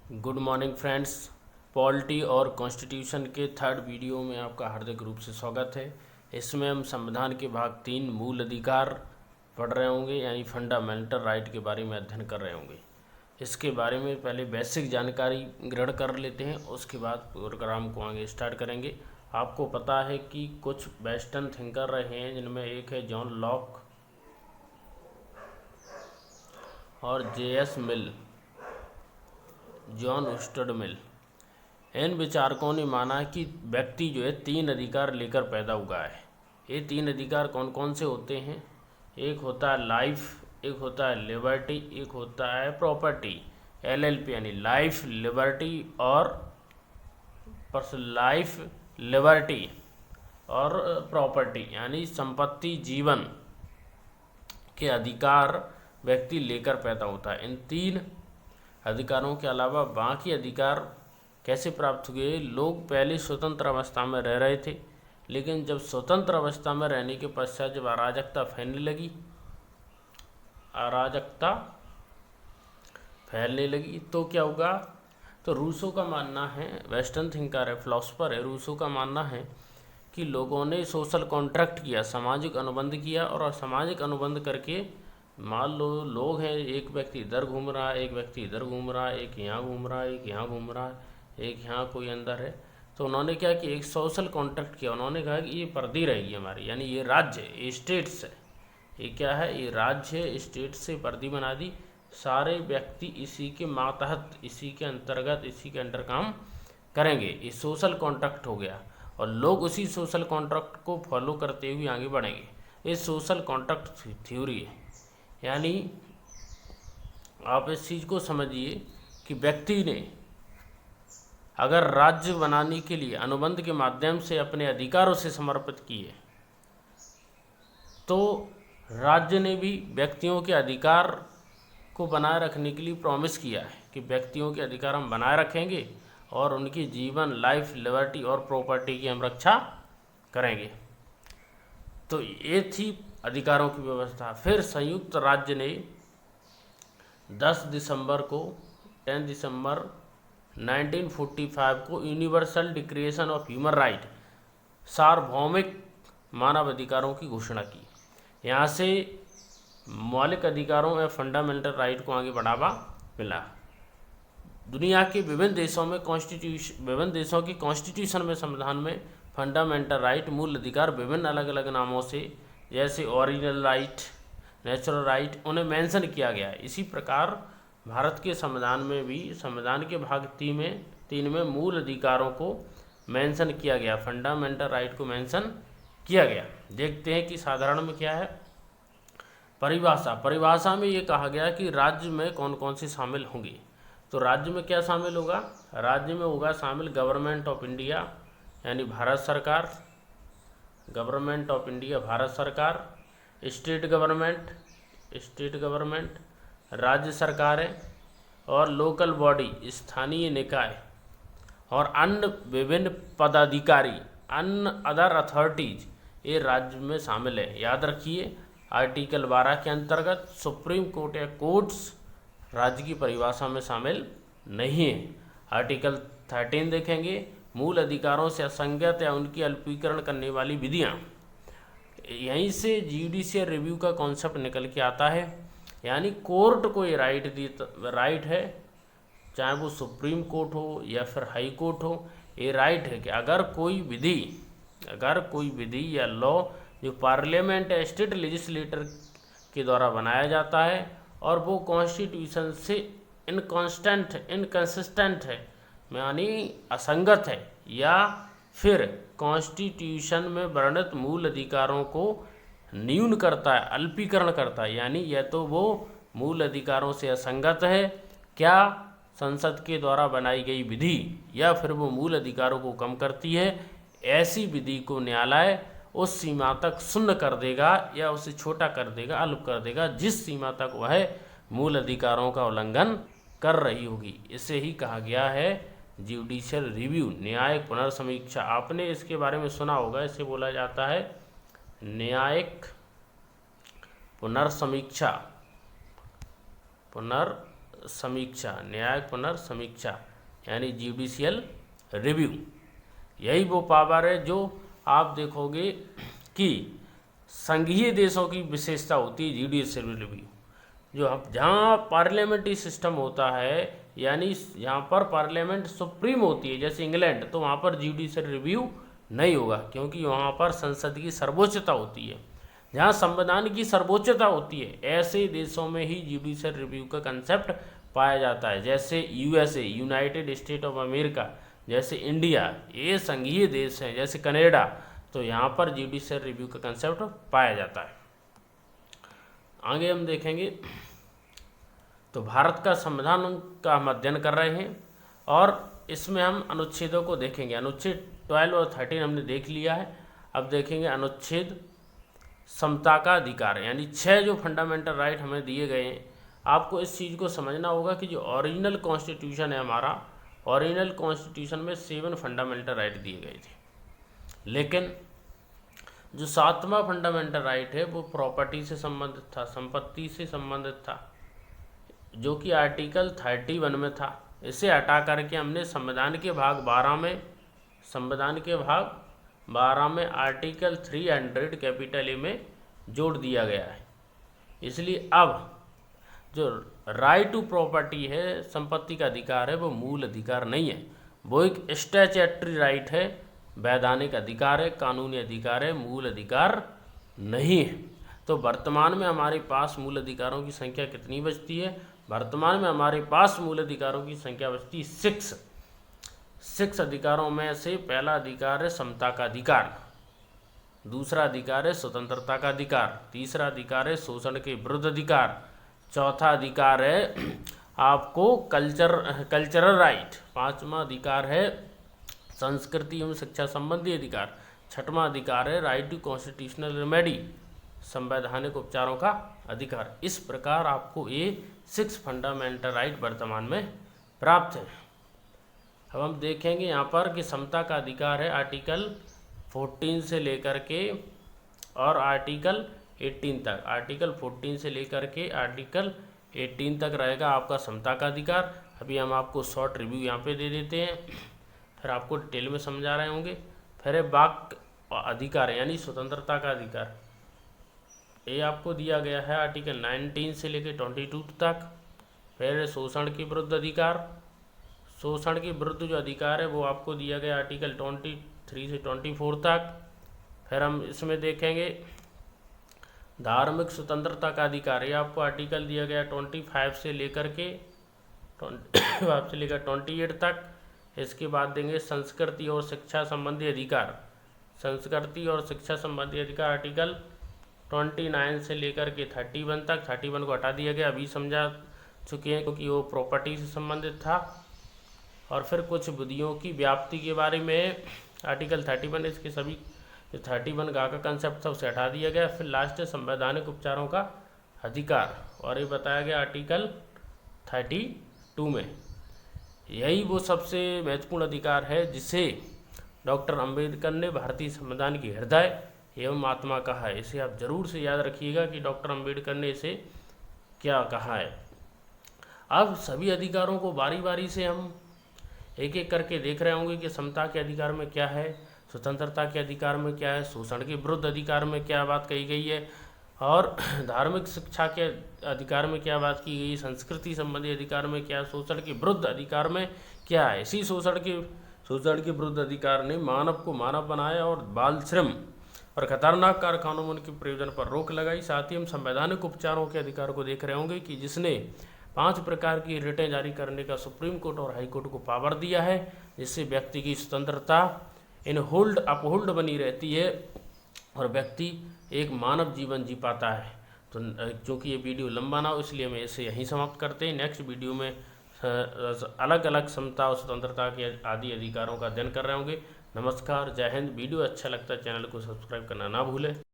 Good morning friends. Polity और constitution के third video में आपका हार्दिक रूप से स्वागत है। इसमें हम संविधान के भाग 3 मूल अधिकार पढ़ रहे होंगे, यानी फंडामेंटल राइट के बारे में अध्ययन कर रहे होंगे। इसके बारे में पहले बेसिक जानकारी ग्रहण कर लेते हैं, उसके बाद प्रोग्राम को आगे स्टार्ट करेंगे। आपको पता है कि कुछ वेस्टर्न थिंकर रहे हैं, जिनमें एक है जॉन लॉक और J.S. मिल, जॉन स्टड मिल। इन विचारकों ने माना कि व्यक्ति जो है 3 अधिकार लेकर पैदा हुआ है। ये 3 अधिकार कौन कौन से होते हैं? एक होता है लाइफ, एक होता है लिबर्टी, एक होता है प्रॉपर्टी। LLP यानी लाइफ, लिबर्टी और लाइफ, लिबर्टी और प्रॉपर्टी यानी संपत्ति, जीवन के अधिकार व्यक्ति लेकर पैदा होता है। इन 3 अधिकारों के अलावा बाकी अधिकार कैसे प्राप्त हुए? लोग पहले स्वतंत्र अवस्था में रह रहे थे, लेकिन जब स्वतंत्र अवस्था में रहने के पश्चात जब अराजकता फैलने लगी तो क्या होगा? तो रूसो का मानना है, वेस्टर्न थिंकर है, फिलोसफर है, रूसो का मानना है कि लोगों ने सोशल कॉन्ट्रैक्ट किया, सामाजिक अनुबंध किया, और सामाजिक अनुबंध करके मान लो लोग हैं, एक व्यक्ति इधर घूम रहा है, एक व्यक्ति इधर घूम रहा है, एक यहाँ घूम रहा है, एक यहाँ घूम रहा है, एक यहाँ कोई अंदर है। तो उन्होंने क्या कि एक सोशल कॉन्ट्रैक्ट किया। उन्होंने कहा कि ये पर्दी रहेगी हमारी, यानी ये राज्य है, ये स्टेट्स है, ये क्या है, ये राज्य है, स्टेट से पर्दी बना दी। सारे व्यक्ति इसी के मातहत, इसी के अंतर्गत, इसी के अंडर काम करेंगे। ये सोशल कॉन्ट्रैक्ट हो गया और लोग उसी सोशल कॉन्ट्रैक्ट को फॉलो करते हुए आगे बढ़ेंगे। ये सोशल कॉन्ट्रैक्ट थ्योरी है। यानी आप इस चीज़ को समझिए कि व्यक्ति ने अगर राज्य बनाने के लिए अनुबंध के माध्यम से अपने अधिकारों से समर्पित किए, तो राज्य ने भी व्यक्तियों के अधिकार को बनाए रखने के लिए प्रॉमिस किया है कि व्यक्तियों के अधिकार हम बनाए रखेंगे और उनकी जीवन, लाइफ, लिबर्टी और प्रॉपर्टी की हम रक्षा करेंगे। तो ये थी अधिकारों की व्यवस्था। फिर संयुक्त राज्य ने 10 दिसंबर 1945 को universal declaration of human right, सार्वभौमिक मानव अधिकारों की घोषणा की। यहाँ से मौलिक अधिकारों या फंडामेंटल राइट को आगे बढ़ावा मिला। दुनिया के विभिन्न देशों की कॉन्स्टिट्यूशन में, संविधान में फंडामेंटल राइट, मूल अधिकार विभिन्न अलग अलग नामों से, जैसे ओरिजिनल राइट, नेचुरल राइट, उन्हें मेंशन किया गया है। इसी प्रकार भारत के संविधान में भी, संविधान के भाग 3 में मूल अधिकारों को मेंशन किया गया, फंडामेंटल राइट को मेंशन किया गया। देखते हैं कि साधारण में क्या है। परिभाषा में ये कहा गया कि राज्य में कौन कौन से शामिल होंगे। तो राज्य में क्या शामिल होगा? राज्य में होगा शामिल गवर्नमेंट ऑफ इंडिया, यानी भारत सरकार, गवर्नमेंट ऑफ इंडिया भारत सरकार, स्टेट गवर्नमेंट राज्य सरकारें, और लोकल बॉडी स्थानीय निकाय, और अन्य विभिन्न पदाधिकारी, अन्य अदर अथॉरिटीज, ये राज्य में शामिल है। याद रखिए, आर्टिकल 12 के अंतर्गत सुप्रीम कोर्ट या कोर्ट्स राज्य की परिभाषा में शामिल नहीं है। आर्टिकल 13 देखेंगे, मूल अधिकारों से असंगत या उनकी अल्पीकरण करने वाली विधियां। यहीं से जुडिशियल रिव्यू का कॉन्सेप्ट निकल के आता है। यानी कोर्ट को ये राइट है, चाहे वो सुप्रीम कोर्ट हो या फिर हाई कोर्ट हो, ये राइट है कि अगर कोई विधि या लॉ जो पार्लियामेंट या स्टेट लेजिस्लेटर के द्वारा बनाया जाता है और वो कॉन्स्टिट्यूशन से इनकंसिस्टेंट है, यानी असंगत है, या फिर कॉन्स्टिट्यूशन में वर्णित मूल अधिकारों को न्यून करता है, अल्पीकरण करता है, यानी यह तो वो मूल अधिकारों से असंगत है, क्या संसद के द्वारा बनाई गई विधि, या फिर वो मूल अधिकारों को कम करती है, ऐसी विधि को न्यायालय उस सीमा तक शून्य कर देगा या उसे छोटा कर देगा, अल्प कर देगा, जिस सीमा तक वह मूल अधिकारों का उल्लंघन कर रही होगी। इसे ही कहा गया है जुडिशियल रिव्यू, न्यायिक पुनर्समीक्षा। आपने इसके बारे में सुना होगा, इसे बोला जाता है न्यायिक पुनर्समीक्षा। पुनर्समीक्षा, न्यायिक पुनर्समीक्षा यानी जुडिशियल रिव्यू। यही वो पावर है जो आप देखोगे कि संघीय देशों की विशेषता होती है जुडिशियल रिव्यू। जो हम जहाँ पार्लियामेंट्री सिस्टम होता है, यानी यहाँ पर पार्लियामेंट सुप्रीम होती है जैसे इंग्लैंड, तो वहाँ पर जुडिशियल रिव्यू नहीं होगा, क्योंकि वहाँ पर संसद की सर्वोच्चता होती है। जहाँ संविधान की सर्वोच्चता होती है, ऐसे देशों में ही जुडिशियल रिव्यू का कंसेप्ट पाया जाता है। जैसे USA, United state of America, जैसे इंडिया, ये संघीय देश हैं, जैसे कनाडा, तो यहाँ पर जुडिशियल रिव्यू का कंसेप्ट पाया जाता है। आगे हम देखेंगे तो भारत का संविधान का हम अध्ययन कर रहे हैं और इसमें हम अनुच्छेदों को देखेंगे। अनुच्छेद 12 और 13 हमने देख लिया है। अब देखेंगे अनुच्छेद समता का अधिकार, यानी 6 जो फंडामेंटल राइट हमें दिए गए हैं। आपको इस चीज़ को समझना होगा कि जो ओरिजिनल कॉन्स्टिट्यूशन है हमारा, ओरिजिनल कॉन्स्टिट्यूशन में 7 फंडामेंटल राइट दिए गए थे, लेकिन जो 7वां फंडामेंटल राइट है वो प्रॉपर्टी से संबंधित था, संपत्ति से संबंधित था, जो कि आर्टिकल 31 में था। इसे हटा करके हमने संविधान के भाग 12 में, संविधान के भाग 12 में आर्टिकल 300 कैपिटल ए में जोड़ दिया गया है। इसलिए अब जो राइट टू प्रॉपर्टी है, संपत्ति का अधिकार है, वो मूल अधिकार नहीं है, वो एक स्टैट्यूटरी राइट है, वैधानिक अधिकार है, कानूनी अधिकार है, मूल अधिकार नहीं है। तो वर्तमान में हमारे पास मूल अधिकारों की संख्या कितनी बचती है? वर्तमान में हमारे पास मूल अधिकारों की संख्या बचती 6 अधिकारों में से पहला अधिकार है समता का अधिकार, दूसरा अधिकार है स्वतंत्रता का अधिकार, तीसरा अधिकार है शोषण के विरुद्ध अधिकार, चौथा अधिकार है आपको कल्चरल राइट, पांचवा अधिकार है संस्कृति एवं शिक्षा संबंधी अधिकार, छठवां अधिकार है राइट टू कॉन्स्टिट्यूशनल रेमेडी, संवैधानिक उपचारों का अधिकार। इस प्रकार आपको ये 6 फंडामेंटल राइट वर्तमान में प्राप्त है। अब हम देखेंगे यहाँ पर कि समता का अधिकार है आर्टिकल 14 से लेकर के और आर्टिकल 18 तक, आर्टिकल 14 से लेकर के आर्टिकल 18 तक रहेगा आपका समता का अधिकार। अभी हम आपको शॉर्ट रिव्यू यहाँ पे दे देते हैं, फिर आपको डिटेल में समझा रहे होंगे। फिर है वाक अधिकार यानी स्वतंत्रता का अधिकार, ये आपको दिया गया है आर्टिकल 19 से लेकर 22 तक। फिर शोषण के विरुद्ध अधिकार, शोषण के विरुद्ध जो अधिकार है वो आपको दिया गया आर्टिकल 23 से 24 तक। फिर हम इसमें देखेंगे धार्मिक स्वतंत्रता का अधिकार, ये आपको आर्टिकल दिया गया 25 से लेकर के 28 तक। इसके बाद देंगे संस्कृति और शिक्षा संबंधी अधिकार, संस्कृति और शिक्षा संबंधी अधिकार आर्टिकल 29 से लेकर के 31 तक। 31 को हटा दिया गया, अभी समझा चुके हैं क्योंकि वो प्रॉपर्टी से संबंधित था। और फिर कुछ विधियों की व्याप्ति के बारे में आर्टिकल 31, इसके सभी 31 का कंसेप्ट था उसे हटा दिया गया। फिर लास्ट है संवैधानिक उपचारों का अधिकार, और ये बताया गया आर्टिकल 32 में। यही वो सबसे महत्वपूर्ण अधिकार है जिसे डॉक्टर अंबेडकर ने भारतीय संविधान की हृदय एवं आत्मा कहा है। इसे आप जरूर से याद रखिएगा कि डॉक्टर अंबेडकर ने इसे क्या कहा है। अब सभी अधिकारों को बारी बारी से हम एक एक करके देख रहे होंगे कि समता के अधिकार में क्या है, स्वतंत्रता के अधिकार में क्या है, शोषण के विरुद्ध अधिकार में क्या बात कही गई है, और धार्मिक शिक्षा के अधिकार में क्या बात की गई, संस्कृति संबंधी अधिकार में क्या, शोषण के विरुद्ध अधिकार में क्या है। इसी शोषण के विरुद्ध अधिकार ने मानव को मानव बनाया और बाल श्रम और खतरनाक कारखानों में उनके प्रयोजन पर रोक लगाई। साथ ही हम संवैधानिक उपचारों के अधिकार को देख रहे होंगे कि जिसने 5 प्रकार की रिटें जारी करने का सुप्रीम कोर्ट और हाई कोर्ट को पावर दिया है, जिससे व्यक्ति की स्वतंत्रता अपहोल्ड बनी रहती है और व्यक्ति एक मानव जीवन जी पाता है। तो क्योंकि ये वीडियो लंबा ना हो इसलिए मैं इसे यहीं समाप्त करते हैं। नेक्स्ट वीडियो में अलग अलग समता और स्वतंत्रता के आदि अधिकारों का अध्ययन कर रहे होंगे। नमस्कार, जय हिंद। वीडियो अच्छा लगता है चैनल को सब्सक्राइब करना ना भूलें।